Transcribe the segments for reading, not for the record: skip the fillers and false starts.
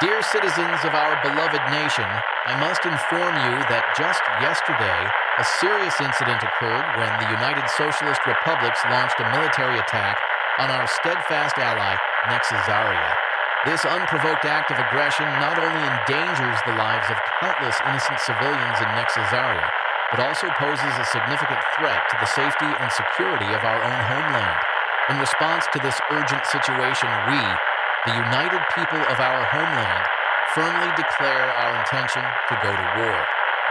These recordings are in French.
Dear citizens of our beloved nation, I must inform you that just yesterday, a serious incident occurred when the United Socialist Republics launched a military attack on our steadfast ally, Nexizaria. This unprovoked act of aggression not only endangers the lives of countless innocent civilians in Nexizaria, but also poses a significant threat to the safety and security of our own homeland. In response to this urgent situation, we, the united people of our homeland, firmly declare our intention to go to war.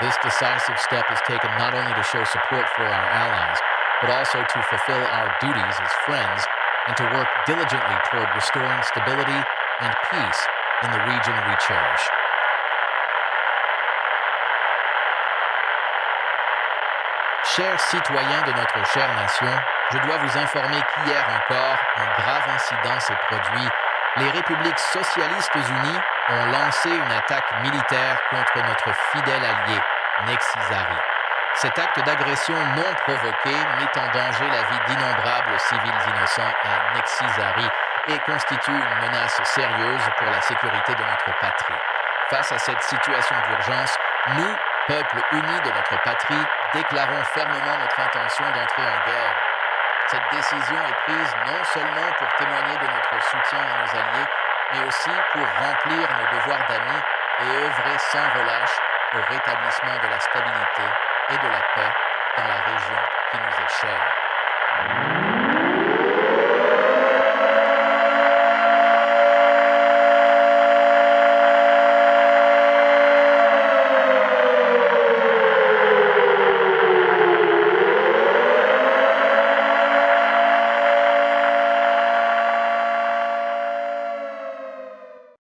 This decisive step is taken not only to show support for our allies, but also to fulfill our duties as friends and to work diligently toward restoring stability and peace in the region we cherish. Chers citoyens de notre chère nation, je dois vous informer qu'hier encore, un grave incident s'est produit. Les républiques socialistes unies ont lancé une attaque militaire contre notre fidèle allié, Nexizari. Cet acte d'agression non provoqué met en danger la vie d'innombrables civils innocents à Nexizari et constitue une menace sérieuse pour la sécurité de notre patrie. Face à cette situation d'urgence, nous, peuple uni de notre patrie, déclarons fermement notre intention d'entrer en guerre. Cette décision est prise non seulement pour témoigner de notre soutien à nos alliés, mais aussi pour remplir nos devoirs d'amis et œuvrer sans relâche au rétablissement de la stabilité et de la paix dans la région qui nous est chère.